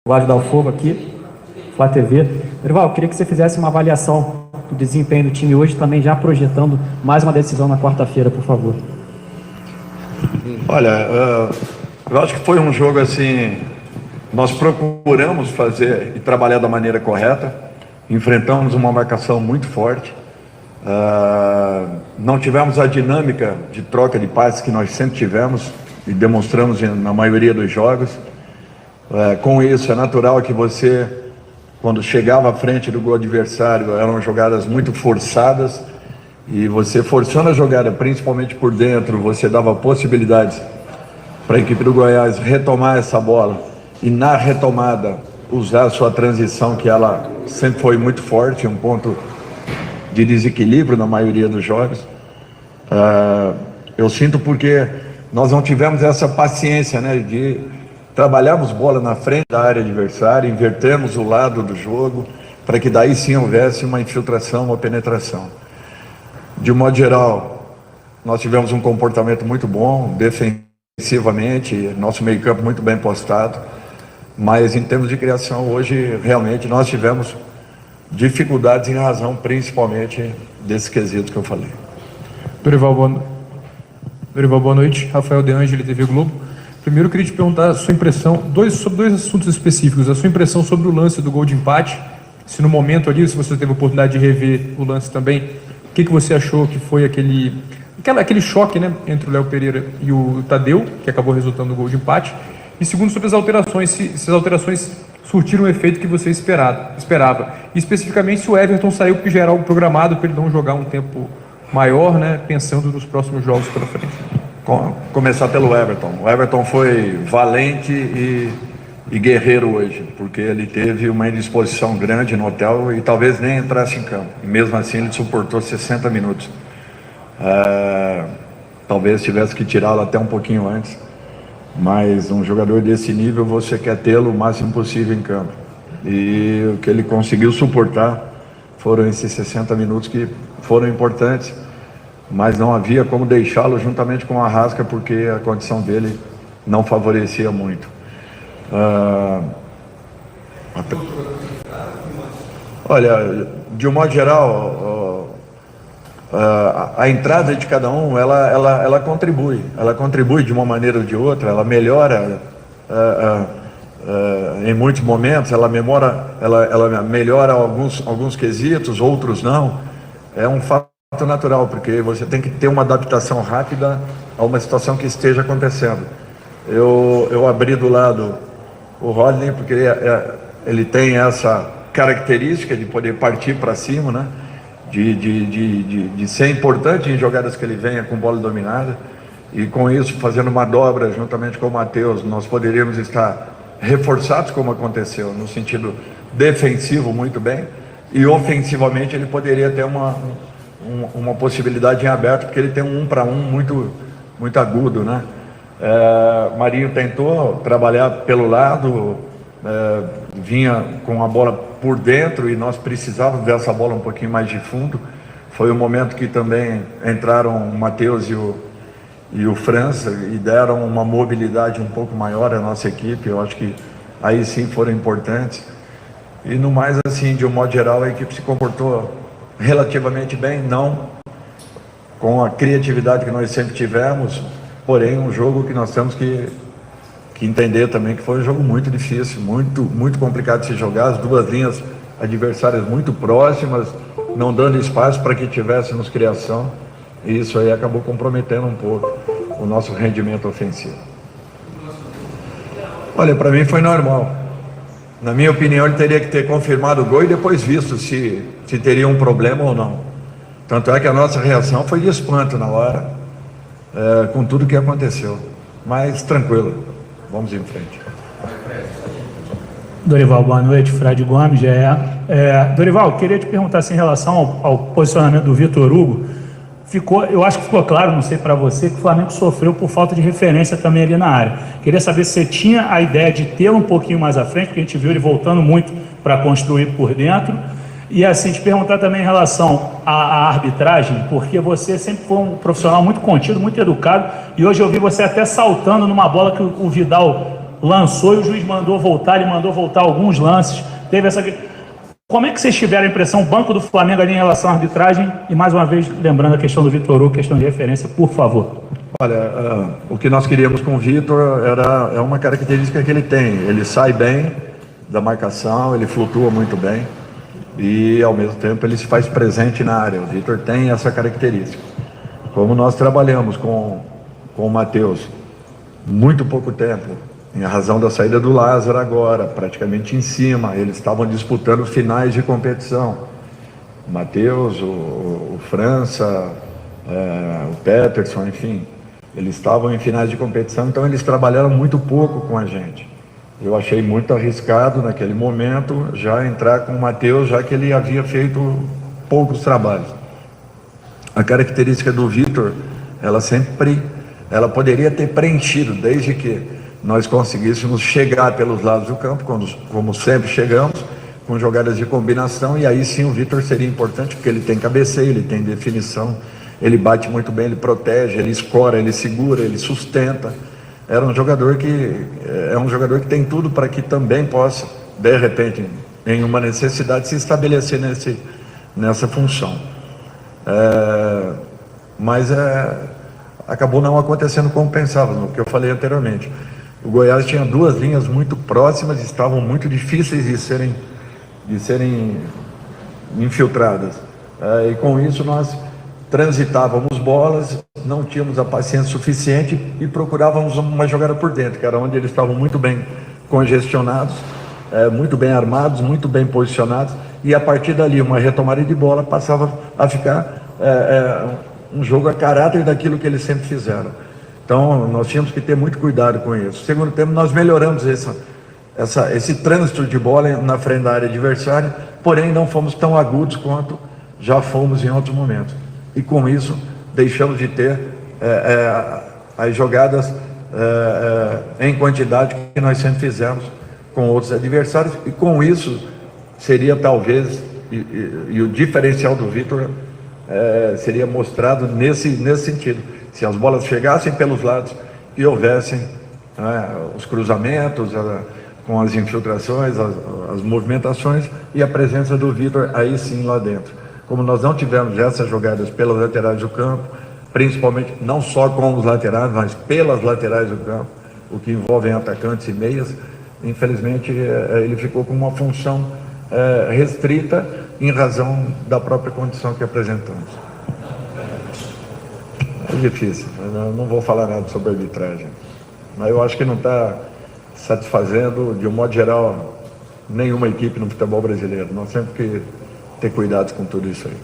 Guarda da Fogo aqui, Flá TV. Dorival, eu queria que você fizesse uma avaliação do desempenho do time hoje, também já projetando mais uma decisão na quarta-feira, por favor. Olha, eu acho que foi um jogo assim, nós procuramos fazer e trabalhar da maneira correta, enfrentamos uma marcação muito forte, não tivemos a dinâmica de troca de passes que nós sempre tivemos e demonstramos na maioria dos jogos. Com isso, é natural que você, quando chegava à frente do gol adversário, eram jogadas muito forçadas, e você forçando a jogada, principalmente por dentro, você dava possibilidades para a equipe do Goiás retomar essa bola e, na retomada, usar a sua transição, que ela sempre foi muito forte, um ponto de desequilíbrio na maioria dos jogos. Eu sinto porque nós não tivemos essa paciência, né, de trabalharmos bola na frente da área adversária, invertermos o lado do jogo, para que daí sim houvesse uma infiltração, uma penetração. De um modo geral, nós tivemos um comportamento muito bom, defensivamente, nosso meio-campo muito bem postado, mas em termos de criação, hoje, realmente, nós tivemos dificuldades em razão, principalmente, desses quesitos que eu falei. Dorival, boa noite. Rafael De Angeli, TV Globo. Primeiro, eu queria te perguntar a sua impressão, sobre dois assuntos específicos. A sua impressão sobre o lance do gol de empate, se no momento ali, se você teve a oportunidade de rever o lance também, o que você achou que foi aquele choque, né, entre o Léo Pereira e o Tadeu, que acabou resultando no gol de empate? E segundo, sobre as alterações, se as alterações surtiram o efeito que você esperava. E especificamente se o Everton saiu, porque já era algo programado para ele não jogar um tempo maior, né, pensando nos próximos jogos pela frente. Começar pelo Everton. O Everton foi valente e guerreiro hoje, porque ele teve uma indisposição grande no hotel e talvez nem entrasse em campo. E mesmo assim ele suportou 60 minutos. Talvez tivesse que tirá-lo até um pouquinho antes, mas um jogador desse nível você quer tê-lo o máximo possível em campo. E o que ele conseguiu suportar foram esses 60 minutos que foram importantes, mas não havia como deixá-lo juntamente com o Arrasca, porque a condição dele não favorecia muito. Olha, de um modo geral, a entrada de cada um, ela contribui de uma maneira ou de outra, ela melhora em muitos momentos, ela melhora alguns quesitos, outros não. É um fato natural, porque você tem que ter uma adaptação rápida a uma situação que esteja acontecendo. Eu abri do lado o Rodney, porque ele tem essa característica de poder partir para cima, né? De ser importante em jogadas que ele venha com bola dominada, e com isso, fazendo uma dobra juntamente com o Matheus, nós poderíamos estar reforçados, como aconteceu, no sentido defensivo muito bem, e ofensivamente ele poderia ter uma possibilidade em aberto, porque ele tem um 1 para 1 muito agudo, né? Marinho tentou trabalhar pelo lado, vinha com a bola por dentro e nós precisávamos dessa bola um pouquinho mais de fundo. Foi o momento que também entraram o Matheus e o França e deram uma mobilidade um pouco maior à nossa equipe. Eu acho que aí sim foram importantes. E no mais, assim, de um modo geral, a equipe se comportou relativamente bem, não com a criatividade que nós sempre tivemos, porém um jogo que nós temos que entender também que foi um jogo muito difícil, muito complicado de se jogar, as duas linhas adversárias muito próximas, não dando espaço para que tivéssemos criação, e isso aí acabou comprometendo um pouco o nosso rendimento ofensivo. Olha, para mim foi normal. Na minha opinião, ele teria que ter confirmado o gol e depois visto se teria um problema ou não. Tanto é que a nossa reação foi de espanto na hora, com tudo que aconteceu. Mas tranquilo, vamos em frente. Dorival, boa noite. Fred Gomes, Dorival, queria te perguntar assim, em relação ao posicionamento do Vitor Hugo. Eu acho que ficou claro, não sei para você, que o Flamengo sofreu por falta de referência também ali na área. Queria saber se você tinha a ideia de tê-lo um pouquinho mais à frente, porque a gente viu ele voltando muito para construir por dentro. E assim, te perguntar também em relação à arbitragem, porque você sempre foi um profissional muito contido, muito educado, e hoje eu vi você até saltando numa bola que o Vidal lançou e o juiz mandou voltar, ele mandou voltar alguns lances, teve essa... Como é que vocês tiveram a impressão, o banco do Flamengo ali em relação à arbitragem? E mais uma vez, lembrando a questão do Vitor Hugo, questão de referência, por favor. Olha, o que nós queríamos com o Vitor é uma característica que ele tem. Ele sai bem da marcação, ele flutua muito bem e, ao mesmo tempo, ele se faz presente na área. O Vitor tem essa característica. Como nós trabalhamos com o Matheus muito pouco tempo, em razão da saída do Lázaro agora, praticamente em cima, eles estavam disputando finais de competição. O Matheus, o França, o Peterson, enfim, eles estavam em finais de competição, então eles trabalharam muito pouco com a gente. Eu achei muito arriscado naquele momento já entrar com o Matheus, já que ele havia feito poucos trabalhos. A característica do Vitor, ela poderia ter preenchido, desde que nós conseguíssemos chegar pelos lados do campo, como sempre chegamos, com jogadas de combinação, e aí sim o Vitor seria importante, porque ele tem cabeceio, ele tem definição, ele bate muito bem, ele protege, ele escora, ele segura, ele sustenta. É um jogador que tem tudo para que também possa, de repente, em uma necessidade, se estabelecer nessa função. Mas acabou não acontecendo como pensávamos, o que eu falei anteriormente. O Goiás tinha duas linhas muito próximas, estavam muito difíceis de serem infiltradas. E com isso nós transitávamos bolas, não tínhamos a paciência suficiente e procurávamos uma jogada por dentro, que era onde eles estavam muito bem congestionados, muito bem armados, muito bem posicionados, e a partir dali uma retomada de bola passava a ficar um jogo a caráter daquilo que eles sempre fizeram. Então nós tínhamos que ter muito cuidado com isso. Segundo tempo nós melhoramos esse trânsito de bola na frente da área adversária, porém não fomos tão agudos quanto já fomos em outros momentos. E com isso deixamos de ter as jogadas em quantidade que nós sempre fizemos com outros adversários, e com isso seria talvez, e o diferencial do Vitor seria mostrado nesse sentido. Se as bolas chegassem pelos lados e houvessem os cruzamentos, com as infiltrações, as movimentações e a presença do Vitor aí sim lá dentro. Como nós não tivemos essas jogadas pelas laterais do campo, principalmente não só com os laterais, mas pelas laterais do campo, o que envolve atacantes e meias, infelizmente ele ficou com uma função restrita em razão da própria condição que apresentamos. É difícil, eu não vou falar nada sobre a arbitragem, mas eu acho que não está satisfazendo, de um modo geral, nenhuma equipe no futebol brasileiro. Nós temos que ter cuidado com tudo isso aí.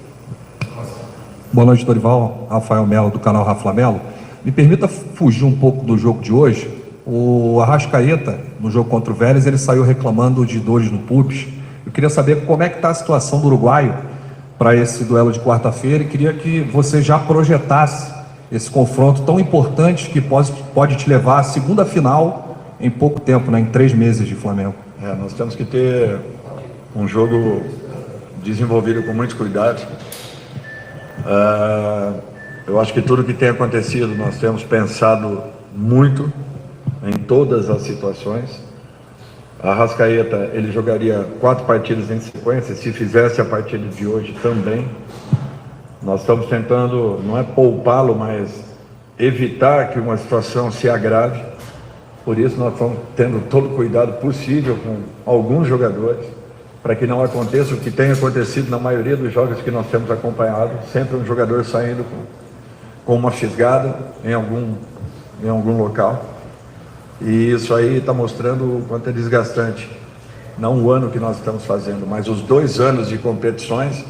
Boa noite, Dorival. Rafael Melo, do canal Rafa Melo. Me permita fugir um pouco do jogo de hoje. O Arrascaeta, no jogo contra o Vélez, ele saiu reclamando de dores no pubis. Eu queria saber como é que está a situação do uruguaio para esse duelo de quarta-feira, e queria que você já projetasse esse confronto tão importante que pode te levar à segunda final em pouco tempo, né, em 3 meses de Flamengo. Nós temos que ter um jogo desenvolvido com muitos cuidados. Eu acho que tudo que tem acontecido, nós temos pensado muito em todas as situações. A Arrascaeta, ele jogaria 4 partidas em sequência, se fizesse a partida de hoje também. Nós estamos tentando, não é poupá-lo, mas evitar que uma situação se agrave. Por isso nós estamos tendo todo o cuidado possível com alguns jogadores, para que não aconteça o que tem acontecido na maioria dos jogos que nós temos acompanhado, sempre um jogador saindo com uma fisgada em algum local. E isso aí está mostrando o quanto é desgastante. Não o ano que nós estamos fazendo, mas os 2 anos de competições.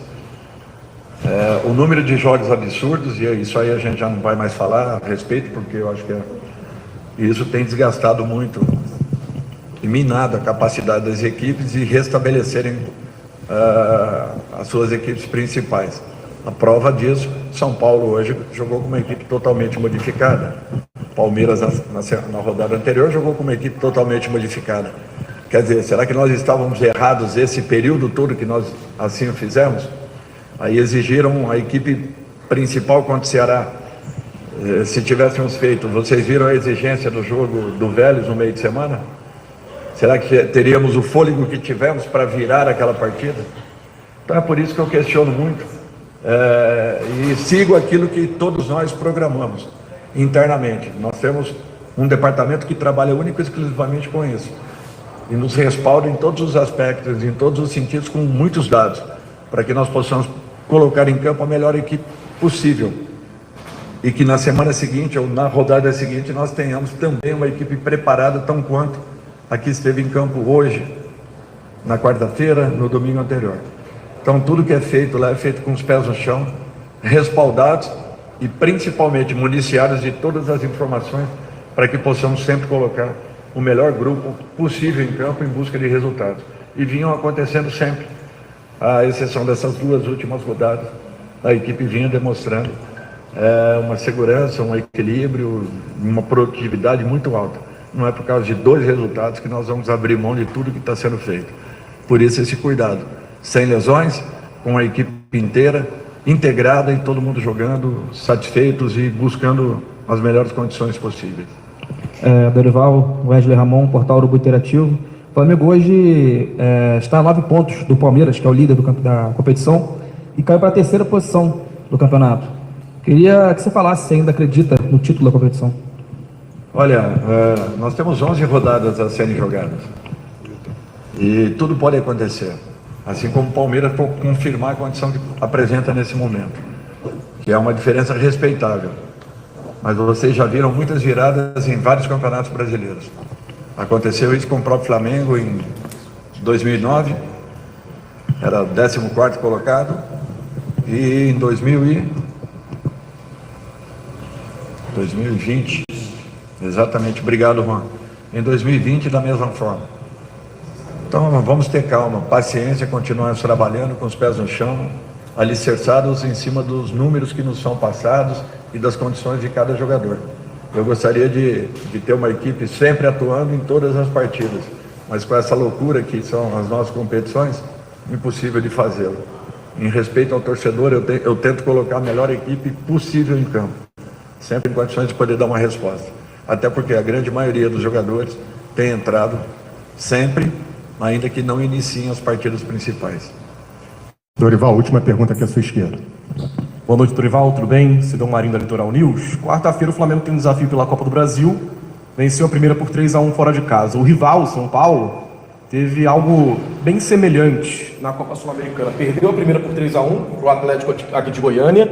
O número de jogos absurdos, e isso aí a gente já não vai mais falar a respeito, porque eu acho que isso tem desgastado muito e minado a capacidade das equipes de restabelecerem as suas equipes principais. A prova disso, São Paulo hoje jogou com uma equipe totalmente modificada. Palmeiras na rodada anterior jogou com uma equipe totalmente modificada. Quer dizer, será que nós estávamos errados esse período todo que nós assim o fizemos? Aí exigiram a equipe principal contra o Ceará. Se tivéssemos feito, vocês viram a exigência do jogo do Vélez no meio de semana? Será que teríamos o fôlego que tivemos para virar aquela partida? Então é por isso que eu questiono muito e sigo aquilo que todos nós programamos internamente. Nós temos um departamento que trabalha único e exclusivamente com isso e nos respalda em todos os aspectos, em todos os sentidos, com muitos dados, para que nós possamos colocar em campo a melhor equipe possível e que na semana seguinte ou na rodada seguinte nós tenhamos também uma equipe preparada tão quanto a que esteve em campo hoje, na quarta-feira, no domingo anterior. Então tudo que é feito lá é feito com os pés no chão, respaldados e principalmente municiados de todas as informações para que possamos sempre colocar o melhor grupo possível em campo em busca de resultados. E vinham acontecendo sempre, à exceção dessas 2 últimas rodadas, a equipe vinha demonstrando uma segurança, um equilíbrio, uma produtividade muito alta. Não é por causa de 2 resultados que nós vamos abrir mão de tudo que está sendo feito. Por isso esse cuidado, sem lesões, com a equipe inteira, integrada e todo mundo jogando, satisfeitos e buscando as melhores condições possíveis. Dorival, Wesley Ramon, Portal Urubu Interativo. O Flamengo hoje está a 9 pontos do Palmeiras, que é o líder da competição, e caiu para a 3ª posição do campeonato. Queria que você falasse se ainda acredita no título da competição. Olha, nós temos 11 rodadas a serem jogadas e tudo pode acontecer, assim como o Palmeiras por confirmar a condição que apresenta nesse momento, que é uma diferença respeitável. Mas vocês já viram muitas viradas em vários campeonatos brasileiros. Aconteceu isso com o próprio Flamengo em 2009, era 14º colocado, e em 2020, exatamente, obrigado, Juan. Em 2020, da mesma forma. Então, vamos ter calma, paciência, continuarmos trabalhando com os pés no chão, alicerçados em cima dos números que nos são passados e das condições de cada jogador. Eu gostaria de ter uma equipe sempre atuando em todas as partidas, mas com essa loucura que são as nossas competições, impossível de fazê-lo. Em respeito ao torcedor, eu tento colocar a melhor equipe possível em campo, sempre em condições de poder dar uma resposta. Até porque a grande maioria dos jogadores tem entrado sempre, ainda que não iniciem as partidas principais. Dorival, última pergunta aqui à sua esquerda. Boa noite, Dorival, tudo bem? Sidão Marinho da Litoral News. Quarta-feira o Flamengo tem um desafio pela Copa do Brasil. Venceu a primeira por 3-1 fora de casa. O rival, o São Paulo, teve algo bem semelhante na Copa Sul-Americana. Perdeu a primeira por 3-1 para o Atlético aqui de Goiânia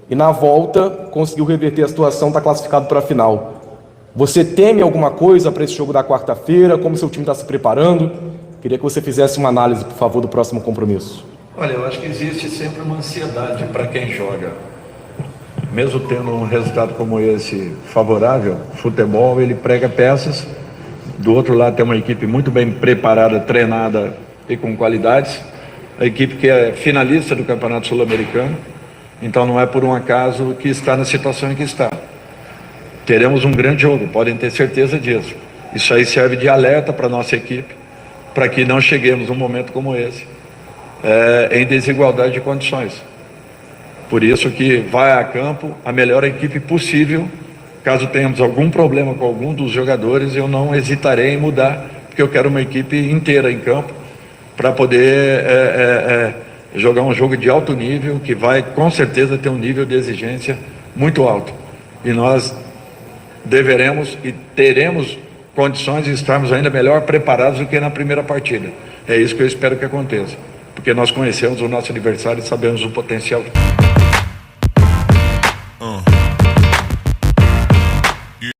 e na volta conseguiu reverter a situação, está classificado para a final. Você teme alguma coisa para esse jogo da quarta-feira? Como seu time está se preparando? Queria que você fizesse uma análise, por favor, do próximo compromisso. Olha, eu acho que existe sempre uma ansiedade para quem joga. Mesmo tendo um resultado como esse favorável, o futebol ele prega peças. Do outro lado tem uma equipe muito bem preparada, treinada e com qualidades. A equipe que é finalista do Campeonato Sul-Americano. Então não é por um acaso que está na situação em que está. Teremos um grande jogo, podem ter certeza disso. Isso aí serve de alerta para a nossa equipe, para que não cheguemos num momento como esse, em desigualdade de condições. Por isso que vai a campo a melhor equipe possível. Caso tenhamos algum problema com algum dos jogadores, eu não hesitarei em mudar, porque eu quero uma equipe inteira em campo para poder jogar um jogo de alto nível, que vai com certeza ter um nível de exigência muito alto. E nós deveremos e teremos condições de estarmos ainda melhor preparados do que na primeira partida. É isso que eu espero que aconteça, porque nós conhecemos o nosso adversário e sabemos o potencial.